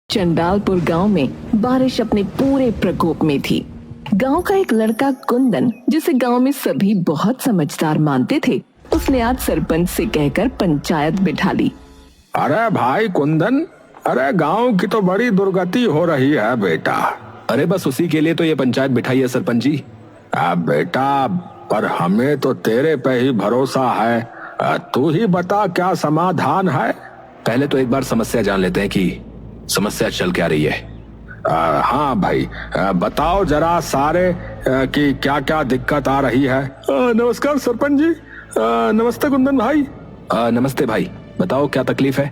चंडालपुर गांव में बारिश अपने पूरे प्रकोप में थी। गांव का एक लड़का कुंदन, जिसे गांव में सभी बहुत समझदार मानते थे, उसने आज सरपंच से कहकर पंचायत बिठा ली। अरे भाई कुंदन, अरे गांव की तो बड़ी दुर्गति हो रही है बेटा। अरे बस उसी के लिए तो ये पंचायत बिठाई है सरपंच जी। बेटा, पर हमें तो तेरे पे ही भरोसा है। तू ही बता क्या समाधान है। पहले तो एक बार समस्या जान लेते हैं कि समस्या चल क्या रही है। हाँ भाई, बताओ जरा सारे कि क्या क्या दिक्कत आ रही है। नमस्कार सरपंच जी। नमस्ते कुंदन भाई। नमस्ते भाई, बताओ क्या तकलीफ है।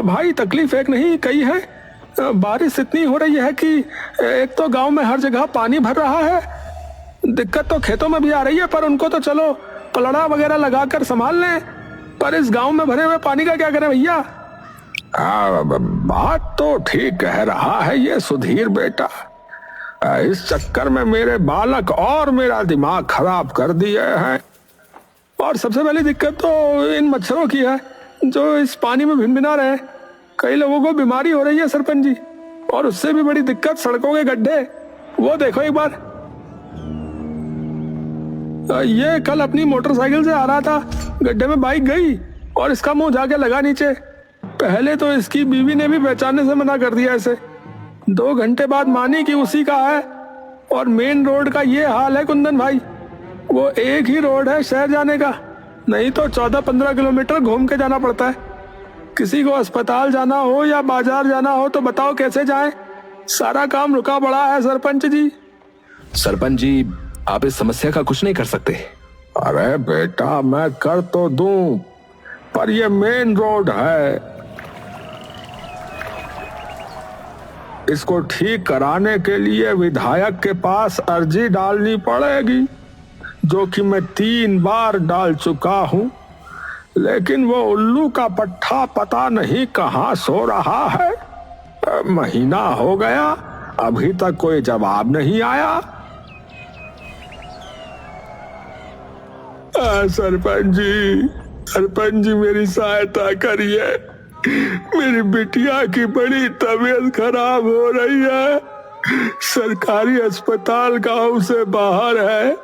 भाई तकलीफ एक नहीं कई है। बारिश इतनी हो रही है कि एक तो गांव में हर जगह पानी भर रहा है। दिक्कत तो खेतों में भी आ रही है, पर उनको तो चलो पलड़ा वगैरह लगाकर संभाल लें, पर इस गांव में भरे हुए पानी का क्या करें भैया। बात तो ठीक कह रहा है ये सुधीर बेटा। इस चक्कर में मेरे बालक और मेरा दिमाग खराब कर दिए हैं। और सबसे पहली दिक्कत तो इन मच्छरों की है जो इस पानी में भिनभिना रहे हैं। कई लोगों को बीमारी हो रही है सरपंच जी। और उससे भी बड़ी दिक्कत सड़कों के गड्ढे। वो देखो एक बार, ये कल अपनी मोटरसाइकिल से आ रहा था, गड्ढे में बाइक गई और इसका मुंह जाके लगा नीचे। पहले तो इसकी बीवी ने भी पहचानने से मना कर दिया इसे। 2 घंटे बाद मानी कि उसी का है। और मेन रोड का ये हाल है कुंदन भाई, वो एक ही रोड है शहर जाने का, नहीं तो 14-15 किलोमीटर घूम के जाना पड़ता है। किसी को अस्पताल जाना हो या बाजार जाना हो तो बताओ कैसे जाएं? सारा काम रुका पड़ा है सरपंच जी। सरपंच जी, आप इस समस्या का कुछ नहीं कर सकते। अरे बेटा, मैं कर तो दूं, पर ये मेन रोड है। इसको ठीक कराने के लिए विधायक के पास अर्जी डालनी पड़ेगी, जो कि मैं 3 बार डाल चुका हूं। लेकिन वो उल्लू का पट्टा पता नहीं कहां सो रहा है। महीना हो गया, अभी तक कोई जवाब नहीं आया। सरपंच जी मेरी सहायता करिए। मेरी बिटिया की बड़ी तबीयत खराब हो रही है। सरकारी अस्पताल गांव से बाहर है,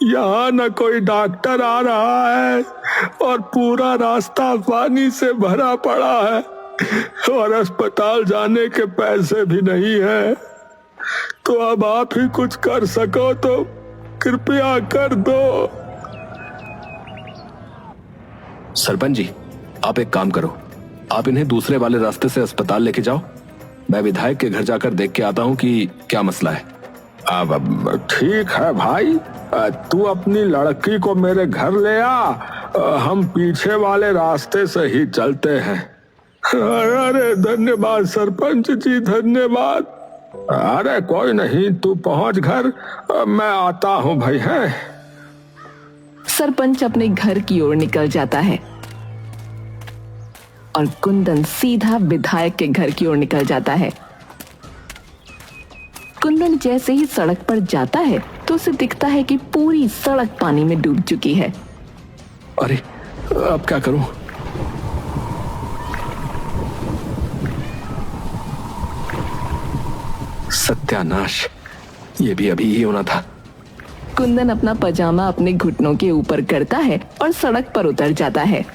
यहाँ न कोई डॉक्टर आ रहा है और पूरा रास्ता पानी से भरा पड़ा है और अस्पताल जाने के पैसे भी नहीं है। तो अब आप ही कुछ कर सको तो कृपया कर दो। सरपंच जी, आप एक काम करो, आप इन्हें दूसरे वाले रास्ते से अस्पताल लेके जाओ। मैं विधायक के घर जाकर देख के आता हूँ कि क्या मसला है। अब ठीक है भाई, तू अपनी लड़की को मेरे घर ले आ, हम पीछे वाले रास्ते से ही चलते हैं। अरे धन्यवाद सरपंच जी, धन्यवाद। अरे कोई नहीं, तू पहुंच घर, मैं आता हूँ भाई। है सरपंच अपने घर की ओर निकल जाता है और कुंदन सीधा विधायक के घर की ओर निकल जाता है। कुंदन जैसे ही सड़क पर जाता है तो उसे दिखता है कि पूरी सड़क पानी में डूब चुकी है। अरे अब क्या करूं? सत्यानाश, ये भी अभी ही होना था। कुंदन अपना पजामा अपने घुटनों के ऊपर करता है और सड़क पर उतर जाता है।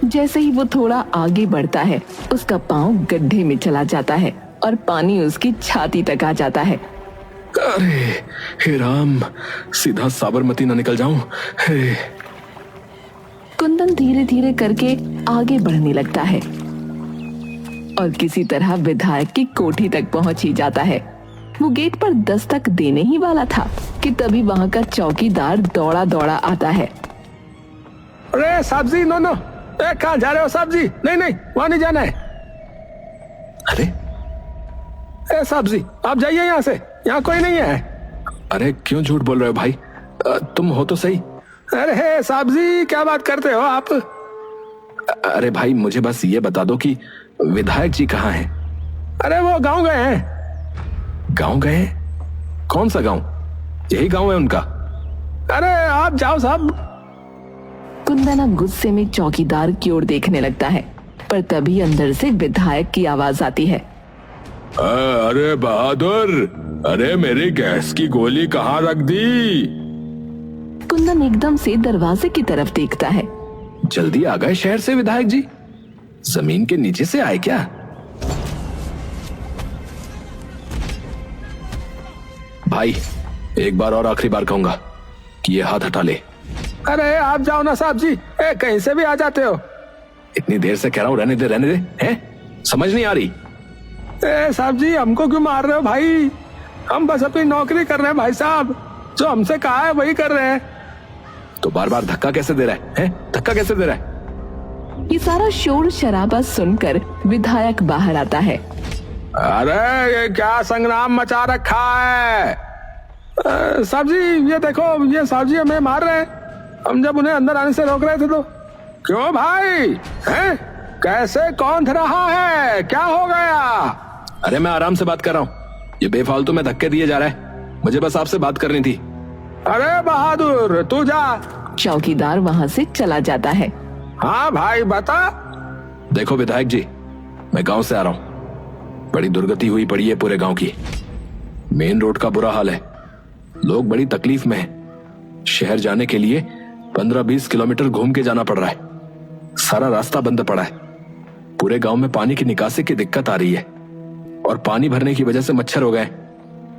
जैसे ही वो थोड़ा आगे बढ़ता है, उसका पांव गड्ढे में चला जाता है और पानी उसकी छाती तक आ जाता है। अरे हे राम, सीधा साबरमती ना निकल जाऊं। हे। कुंदन धीरे धीरे करके आगे बढ़ने लगता है और किसी तरह विधायक की कोठी तक पहुंच ही जाता है। वो गेट पर दस्तक देने ही वाला था कि तभी वहां का चौकीदार दौड़ा दौड़ा आता है। अरे साहब जी, नो कहाँ जा रहे हो साहब जी? नहीं, वहां नहीं जाना है। अरे साहब जी, आप जाइए यहाँ से, यहाँ कोई नहीं है। अरे क्यों झूठ बोल रहे हो भाई? तुम हो तो सही। अरे साहब जी, क्या बात करते हो आप? अरे भाई, मुझे बस ये बता दो कि विधायक जी कहाँ हैं? अरे वो गांव गए हैं। गांव गए? कौन सा गांव? यही गांव है उनका? अरे आप जाओ साहब। कुंदन अब गुस्से में चौकीदार की ओर देखने लगता है, पर तभी अंदर से विधायक की आवाज आती है। अरे बहादुर, अरे मेरी गैस की गोली कहाँ रख दी? कुंदन एकदम से दरवाजे की तरफ देखता है। जल्दी आ गए शहर से विधायक जी? जमीन के नीचे से आए क्या? भाई, एक बार और आखिरी बार कहूंगा कि ये हाथ हटा ले। अरे आप जाओ ना साहब जी, कहीं से भी आ जाते हो। इतनी देर से कह रहा हूं रहने दे, हैं? समझ नहीं आ रही? साहब जी हमको क्यों मार रहे हो भाई? हम बस अपनी नौकरी कर रहे हैं भाई साहब, जो हमसे कहा है वही कर रहे हैं। तो बार बार धक्का कैसे दे रहा है? धक्का कैसे दे रहा है? ये सारा शोर शराबा सुनकर विधायक बाहर आता है। अरे ये क्या संग्राम मचा रखा है? साहब जी ये देखो, ये साहब जी हमें मार रहे हैं। हम जब उन्हें अंदर आने से रोक रहे थे तो। क्यों भाई? हैं? कैसे कौन रहा है? क्या हो गया? अरे मैं आराम से बात कर रहा हूँ, ये बेफालतू में धक्के दिए जा रहा है। मुझे बस आपसे बात करनी थी। अरे बहादुर तू जा। चौकीदार वहाँ से चला जाता है। हाँ भाई बता। देखो विधायक जी, मैं गांव से आ रहा हूँ। बड़ी दुर्गति हुई पड़ी है पूरे गांव की। मेन रोड का बुरा हाल है, लोग बड़ी तकलीफ में हैं। शहर जाने के लिए 15-20 किलोमीटर घूम के जाना पड़ रहा है। सारा रास्ता बंद पड़ा है। पूरे गांव में पानी की निकासी की दिक्कत आ रही है और पानी भरने की वजह से मच्छर हो गए,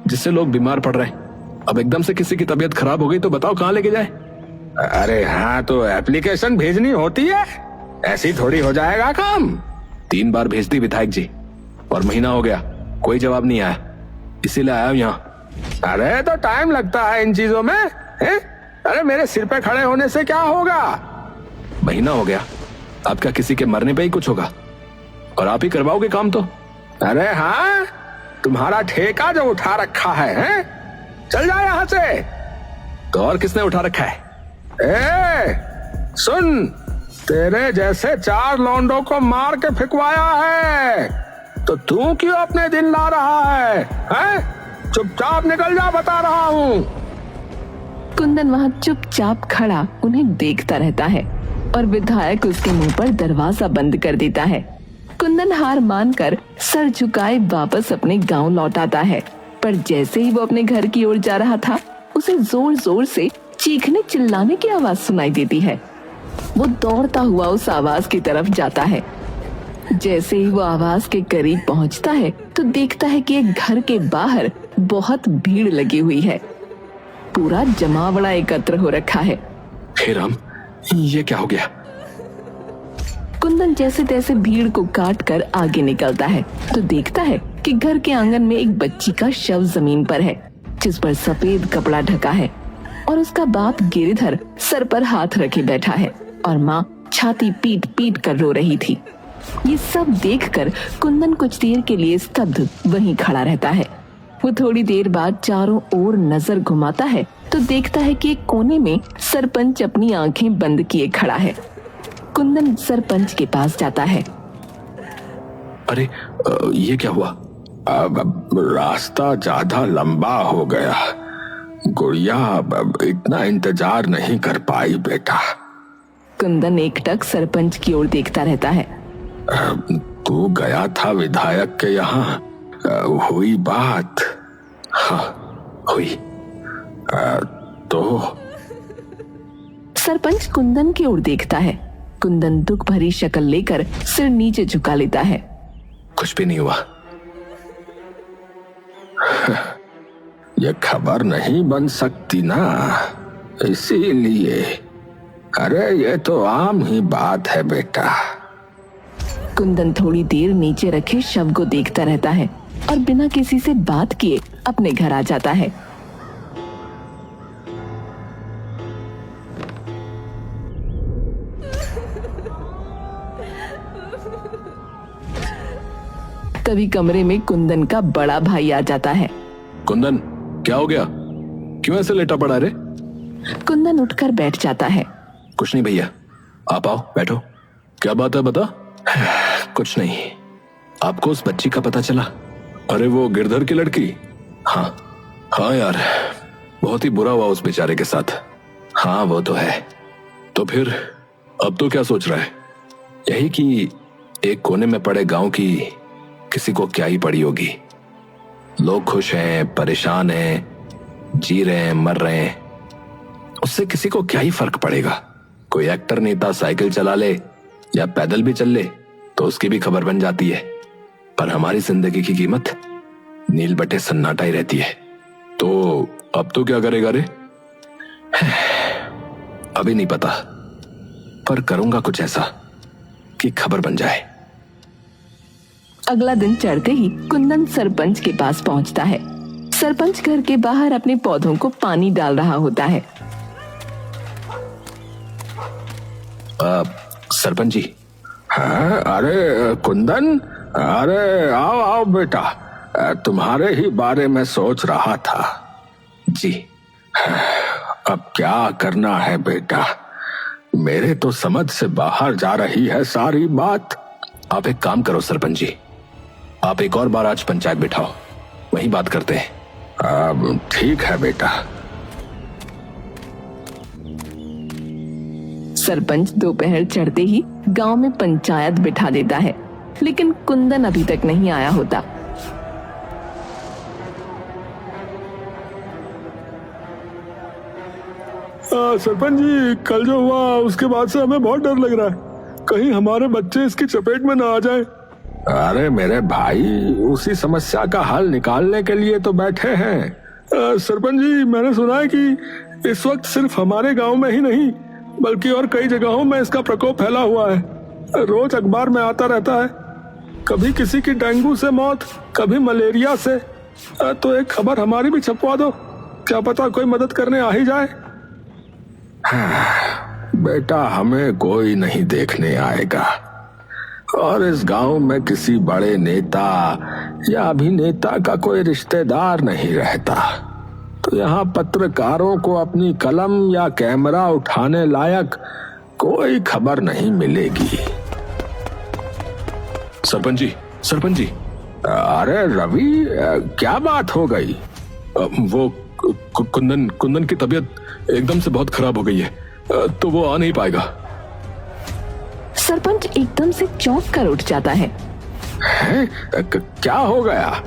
जिससे लोग बीमार पड़ रहे हैं। अब एकदम से किसी की तबीयत खराब हो गई तो बताओ कहाँ लेके जाए? अरे हाँ, तो एप्लीकेशन भेजनी होती है, ऐसी थोड़ी हो जाएगा काम। 3 बार भेज दी विधायक जी और महीना हो गया, कोई जवाब नहीं आया, इसीलिए आया हूं यहाँ। अरे तो टाइम लगता है इन चीजों में, हैं? अरे मेरे सिर पे खड़े होने से क्या होगा? महीना हो गया, अब क्या किसी के मरने पे ही कुछ होगा? और आप ही करवाओगे काम तो? अरे हाँ, तुम्हारा ठेका जो उठा रखा है, हैं? चल जा यहाँ से। तो और किसने उठा रखा है? सुन, तेरे जैसे 4 लौंडों को मार के फिकवाया है, तो तू क्यों अपने दिन ला रहा है? हैं? चुपचाप निकल जा, बता रहा हूँ। कुंदन वहाँ चुपचाप खड़ा उन्हें देखता रहता है और विधायक उसके मुंह पर दरवाजा बंद कर देता है। कुंदन हार मानकर सर झुकाए वापस अपने गांव लौट आता है, पर जैसे ही वो अपने घर की ओर जा रहा था, उसे जोर जोर से चीखने चिल्लाने की आवाज सुनाई देती है। वो दौड़ता हुआ उस आवाज की तरफ जाता है। जैसे ही वो आवाज के करीब पहुंचता है तो देखता है कि एक घर के बाहर बहुत भीड़ लगी हुई है। पूरा जमावड़ा एकत्र हो रखा है। हे राम, ये क्या हो गया? कुंदन जैसे तैसे भीड़ को काट कर आगे निकलता है तो देखता है कि घर के आंगन में एक बच्ची का शव जमीन पर है, जिस पर सफेद कपड़ा ढका है, और उसका बाप गिरिधर सर पर हाथ रखे बैठा है और माँ छाती पीट पीट कर रो रही थी। ये सब देखकर कुंदन कुछ देर के लिए स्तब्ध वहीं खड़ा रहता है। वो थोड़ी देर बाद चारों ओर नजर घुमाता है तो देखता है कि एक कोने में सरपंच अपनी आंखें बंद किए खड़ा है। कुंदन सरपंच के पास जाता है। अरे ये क्या हुआ? अब रास्ता ज्यादा लंबा हो गया, गुड़िया अब इतना इंतजार नहीं कर पाई बेटा। कुंदन एकटक सरपंच की ओर देखता रहता है। तू गया था विधायक के यहाँ, हुई बात? हाँ हुई। तो सरपंच कुंदन की ओर देखता है। कुंदन दुख भरी शक्ल लेकर सिर नीचे झुका लेता है। कुछ भी नहीं हुआ। ये खबर नहीं बन सकती ना, इसीलिए। अरे ये तो आम ही बात है बेटा। कुंदन थोड़ी देर नीचे रखे शव को देखता रहता है और बिना किसी से बात किए अपने घर आ जाता है। तभी कमरे में कुंदन का बड़ा भाई आ जाता है। कुंदन, क्या हो गया? क्यों ऐसे लेटा पड़ा रे? कुंदन उठकर बैठ जाता है। कुछ नहीं भैया, आप आओ बैठो। क्या बात है बता? कुछ नहीं। आपको उस बच्ची का पता चला? अरे वो गिरधर की लड़की? हाँ यार, बहुत ही बुरा हुआ उस बेचारे के साथ। हाँ वो तो है। तो फिर अब तो क्या सोच रहा है? यही कि एक कोने में पड़े गांव की किसी को क्या ही पड़ी होगी। लोग खुश हैं, परेशान हैं, जी रहे हैं, मर रहे हैं, उससे किसी को क्या ही फर्क पड़ेगा। कोई एक्टर नेता साइकिल चला ले या पैदल भी चल ले तो उसकी भी खबर बन जाती है। पर हमारी जिंदगी की कीमत नील बटे सन्नाटा ही रहती है। तो अब तो क्या करेगा रे? अभी नहीं पता, पर करूंगा कुछ ऐसा कि खबर बन जाए। अगला दिन चढ़ते ही कुंदन सरपंच के पास पहुंचता है। सरपंच घर के बाहर अपने पौधों को पानी डाल रहा होता है। सरपंच जी। हाँ, अरे कुंदन, अरे आओ आओ बेटा, तुम्हारे ही बारे में सोच रहा था। जी। अब क्या करना है बेटा, मेरे तो समझ से बाहर जा रही है सारी बात। आप एक काम करो सरपंच जी, आप एक और बार आज पंचायत बिठाओ, वहीं बात करते हैं। अब ठीक है बेटा। सरपंच दोपहर चढ़ते ही गांव में पंचायत बिठा देता है, लेकिन कुंदन अभी तक नहीं आया होता। सरपंच जी, कल जो हुआ उसके बाद से हमें बहुत डर लग रहा है, कहीं हमारे बच्चे इसकी चपेट में ना आ जाए। अरे मेरे भाई, उसी समस्या का हल निकालने के लिए तो बैठे हैं। सरपंच जी, मैंने सुना है कि इस वक्त सिर्फ हमारे गांव में ही नहीं बल्कि और कई जगहों में इसका प्रकोप फैला हुआ है। रोज अखबार में आता रहता है, कभी किसी की डेंगू से मौत, कभी मलेरिया से। तो एक खबर हमारी भी छपवा दो, क्या पता कोई मदद करने आ ही जाए। बेटा, हमें कोई नहीं देखने आएगा और इस गांव में किसी बड़े नेता या अभिनेता का कोई रिश्तेदार नहीं रहता, तो यहाँ पत्रकारों को अपनी कलम या कैमरा उठाने लायक कोई खबर नहीं मिलेगी। सरपंच जी, सरपंच जी। अरे रवि, क्या बात हो गई? वो कुंदन की तबीयत एकदम से बहुत खराब हो गई है, तो वो आ नहीं पाएगा। सरपंच एकदम से चौंक कर उठ जाता है। क्या हो गया?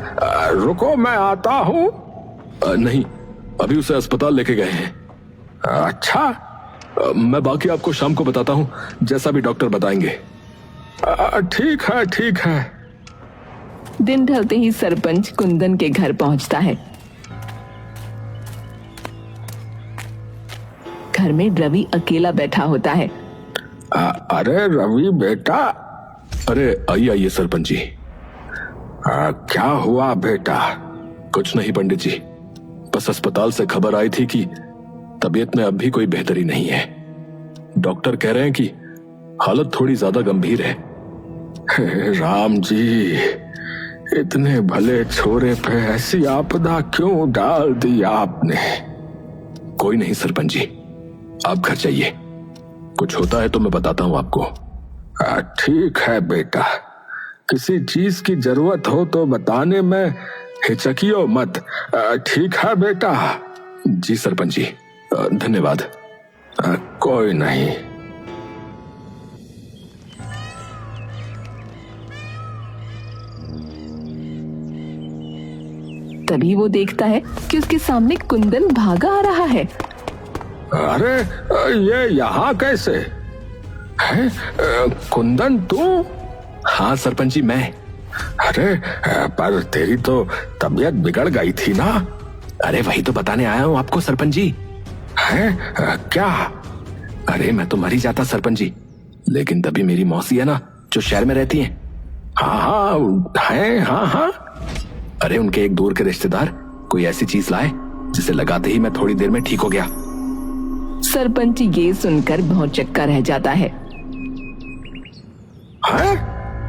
रुको, मैं आता हूँ। नहीं, अभी उसे अस्पताल लेके गए हैं। अच्छा, मैं बाकी आपको शाम को बताता हूँ, जैसा भी डॉक्टर बताएंगे। ठीक है, ठीक है। दिन ढलते ही सरपंच कुंदन के घर पहुंचता है। घर में रवि अकेला बैठा होता है। अरे रवि बेटा। अरे आइए आइए सरपंच जी। क्या हुआ बेटा? कुछ नहीं पंडित जी, बस अस्पताल से खबर आई थी कि तबीयत में अब भी कोई बेहतरी नहीं है। डॉक्टर कह रहे हैं कि हालत थोड़ी ज्यादा गंभीर है। राम जी, इतने भले छोरे पे ऐसी आपदा क्यों डाल दी आपने? कोई नहीं सरपंच जी, आप घर जाइए, कुछ होता है तो मैं बताता हूं आपको। ठीक है बेटा, किसी चीज की जरूरत हो तो बताने में हिचकियो मत। ठीक है बेटा। जी सरपंच जी, धन्यवाद। कोई नहीं। तभी वो देखता है कि उसके सामने कुंदन भागा आ रहा है। अरे ये यहाँ कैसे है? कुंदन तू? हाँ सरपंच जी, मैं। अरे पर तेरी तो तबीयत बिगड़ गई थी ना? अरे वही तो बताने आया हूँ आपको सरपंच जी। है क्या? अरे मैं तो मर ही जाता सरपंच जी, लेकिन तभी मेरी मौसी है ना, जो शहर में रहती है। हाँ। अरे उनके एक दूर के रिश्तेदार कोई ऐसी चीज लाए जिसे लगाते ही मैं थोड़ी देर में ठीक हो गया। सरपंच ये सुनकर भौंचक्का रह जाता है।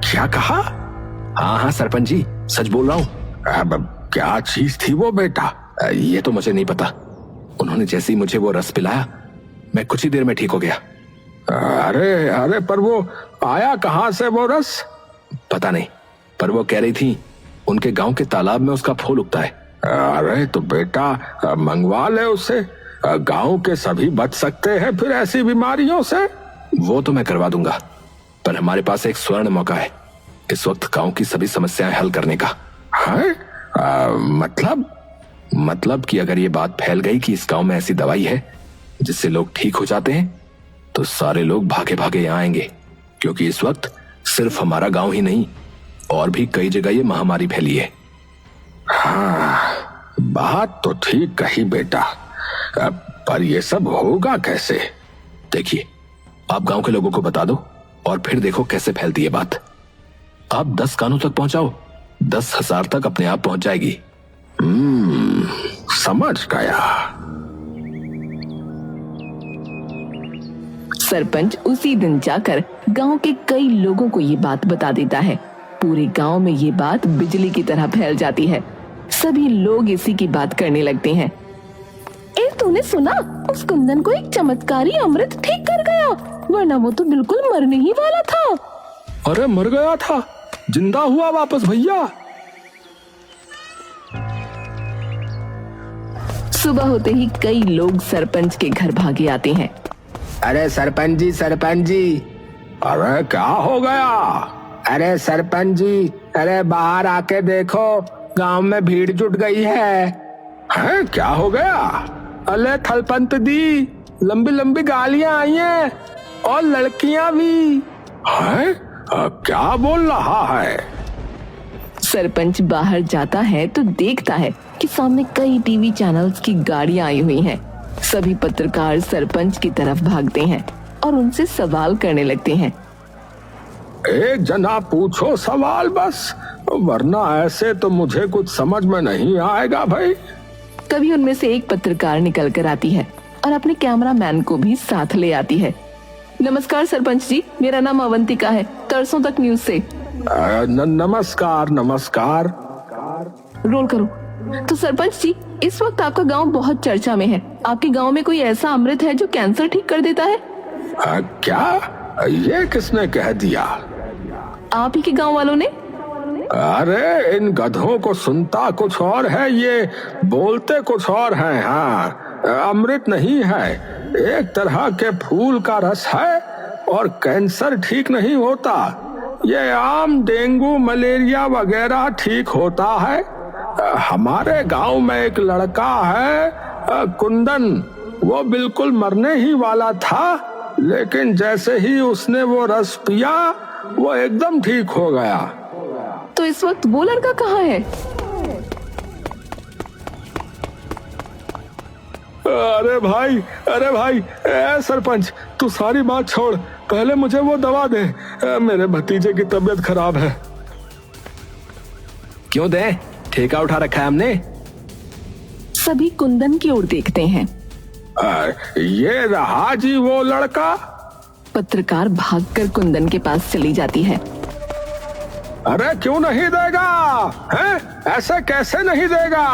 क्या कहा? हाँ सरपंच जी, सच बोल रहा हूँ। अब क्या चीज थी वो बेटा? ये तो मुझे नहीं पता, उन्होंने जैसे ही मुझे वो रस पिलाया मैं कुछ ही देर में ठीक हो गया। अरे पर वो आया कहाँ से वो रस? पता नहीं, पर वो कह रही थी उनके गांव के तालाब में उसका फूल उगता है। अरे तो बेटा मंगवा ले उसे, गांव के सभी बच सकते हैं फिर ऐसी बीमारियों से। वो तो मैं करवा दूंगा, पर हमारे पास एक स्वर्ण मौका है, इस वक्त गांव की सभी समस्याएं हल करने का। है? मतलब कि अगर ये बात फैल गई कि इस गांव में ऐसी दवाई है जिससे लोग ठीक हो जाते हैं, तो सारे लोग भागे भागे यहाँ आएंगे, क्योंकि इस वक्त सिर्फ हमारा गांव ही नहीं, और भी कई जगह ये महामारी फैली है। हाँ, बात तो ठीक कही बेटा, पर ये सब होगा कैसे? देखिए, आप गांव के लोगों को बता दो और फिर देखो कैसे फैलती है बात। आप 10 कानों तक पहुंचाओ, 10,000 तक अपने आप पहुंच जाएगी। समझ गया। सरपंच उसी दिन जाकर गांव के कई लोगों को ये बात बता देता है। पूरे गांव में ये बात बिजली की तरह फैल जाती है। सभी लोग इसी की बात करने लगते हैं। तूने सुना, उस कुंदन को एक चमत्कारी अमृत ठीक कर गया, वरना वो तो बिल्कुल मरने ही वाला था। अरे मर गया था, जिंदा हुआ वापस भैया। सुबह होते ही कई लोग सरपंच के घर भागे आते हैं। अरे सरपंच जी। अरे क्या हो गया? अरे सरपंच जी, अरे बाहर आके देखो, गांव में भीड़ जुट गई है। हैं, क्या हो गया? अले थलपंत दी, लंबी लंबी गालियां आई हैं और लड़कियां भी। हैं? क्या बोल रहा है? सरपंच बाहर जाता है तो देखता है कि सामने कई टीवी चैनल्स की गाड़ियां आई हुई हैं। सभी पत्रकार सरपंच की तरफ भागते हैं और उनसे सवाल करने लगते हैं। एक जना पूछो सवाल बस, वरना ऐसे तो मुझे कुछ समझ में नहीं आएगा भाई। तभी उनमें से एक पत्रकार निकल कर आती है और अपने कैमरामैन को भी साथ ले आती है। नमस्कार सरपंच जी, मेरा नाम अवंतिका है, तरसों तक न्यूज से। नमस्कार। रोल करो। तो सरपंच जी, इस वक्त आपका गांव बहुत चर्चा में है। आपके गांव में कोई ऐसा अमृत है जो कैंसर ठीक कर देता है? क्या? ये किसने कह दिया? आप ही के गांव वालों ने। अरे इन गधों को सुनता कुछ और है, ये बोलते कुछ और हैं। हाँ, अमृत नहीं है, एक तरह के फूल का रस है और कैंसर ठीक नहीं होता। ये आम डेंगू मलेरिया वगैरह ठीक होता है। हमारे गांव में एक लड़का है कुंदन, वो बिल्कुल मरने ही वाला था, लेकिन जैसे ही उसने वो रस पिया वो एकदम ठीक हो गया। तो इस वक्त वो लड़का कहाँ है? अरे भाई, सरपंच तू सारी बात छोड़, पहले मुझे वो दवा दे, मेरे भतीजे की तबीयत खराब है। क्यों दे? ठेका उठा रखा है हमने। सभी कुंदन की ओर देखते हैं। ये रहा जी वो लड़का। पत्रकार भागकर कुंदन के पास चली जाती है। अरे क्यों नहीं देगा? हैं? ऐसे कैसे नहीं देगा?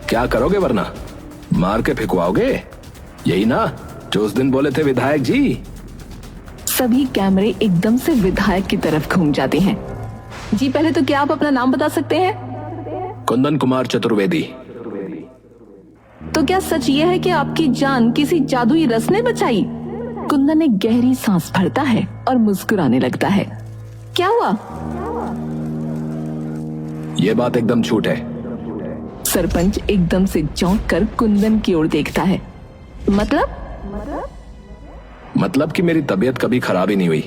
क्या करोगे वरना? मार के फेंकवाओगे? यही ना जो उस दिन बोले थे विधायक जी। सभी कैमरे एकदम से विधायक की तरफ घूम जाते हैं। जी पहले तो क्या आप अपना नाम बता सकते हैं? कुंदन कुमार चतुर्वेदी। तो क्या सच ये है कि आपकी जान किसी जादुई रस ने बचाई? कुंदन एक गहरी सांस भरता है और मुस्कुराने लगता है। क्या हुआ? ये बात एकदम झूठ है। सरपंच एकदम से चौंक कर कुंदन की ओर देखता है। मतलब कि मेरी तबीयत कभी खराब ही नहीं हुई।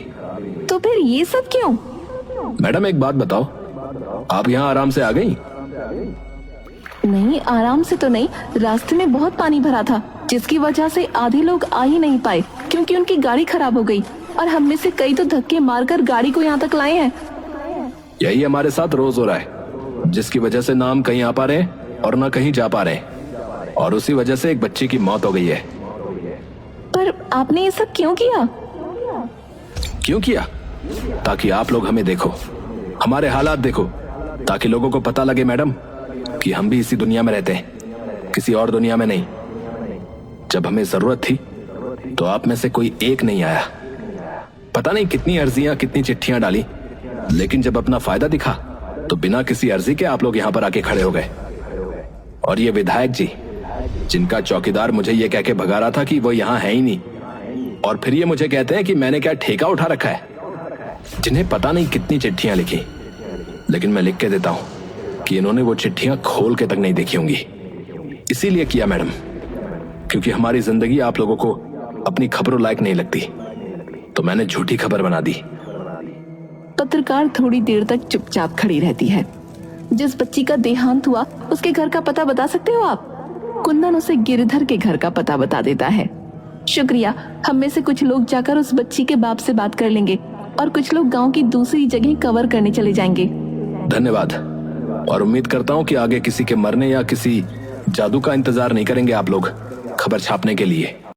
तो फिर ये सब क्यों? मैडम एक बात बताओ, आप यहाँ आराम से आ गई? नहीं, आराम से तो नहीं, रास्ते में बहुत पानी भरा था, जिसकी वजह से आधे लोग आ ही नहीं पाए क्योंकि उनकी गाड़ी खराब हो गई और हम में से कई तो धक्के मारकर गाड़ी को यहाँ तक लाए हैं। यही हमारे साथ रोज हो रहा है, जिसकी वजह से ना हम कहीं आ पा रहे हैं और ना कहीं जा पा रहे हैं, और उसी वजह से एक बच्ची की मौत हो गई है। पर आपने ये सब क्यों किया? क्यों किया? ताकि आप लोग हमें देखो, हमारे हालात देखो, ताकि लोगों को पता लगे मैडम कि हम भी इसी दुनिया में रहते हैं, किसी और दुनिया में नहीं। जब हमें जरूरत थी तो आप में से कोई एक नहीं आया। पता नहीं कितनी अर्जियां, कितनी चिट्ठियां डाली, लेकिन जब अपना फायदा दिखा तो बिना किसी अर्जी के आप लोग यहां पर आके खड़े हो गए। और ये विधायक जी, जिनका चौकीदार मुझे ये कह के भगा रहा था कि वो यहाँ है ही नहीं, और फिर ये मुझे कहते हैं कि मैंने क्या ठेका उठा रखा है। जिन्हें पता नहीं कितनी चिट्ठियां लिखी, लेकिन मैं लिख के देता हूं कि इन्होंने वो चिट्ठियां खोल के तक नहीं देखी होंगी। इसीलिए किया मैडम, क्योंकि हमारी जिंदगी आप लोगों को अपनी खबरों लायक नहीं लगती, तो मैंने झूठी खबर बना दी। पत्रकार थोड़ी देर तक चुपचाप खड़ी रहती है। जिस बच्ची का देहांत हुआ उसके घर का पता बता सकते हो आप? कुंदन उसे गिरधर के घर का पता बता देता है। शुक्रिया, हम में से कुछ लोग जाकर उस बच्ची के बाप से बात कर लेंगे और कुछ लोग गांव की दूसरी जगह कवर करने चले जाएंगे। धन्यवाद, और उम्मीद करता हूं कि आगे किसी के मरने या किसी जादू का इंतजार नहीं करेंगे आप लोग खबर छापने के लिए।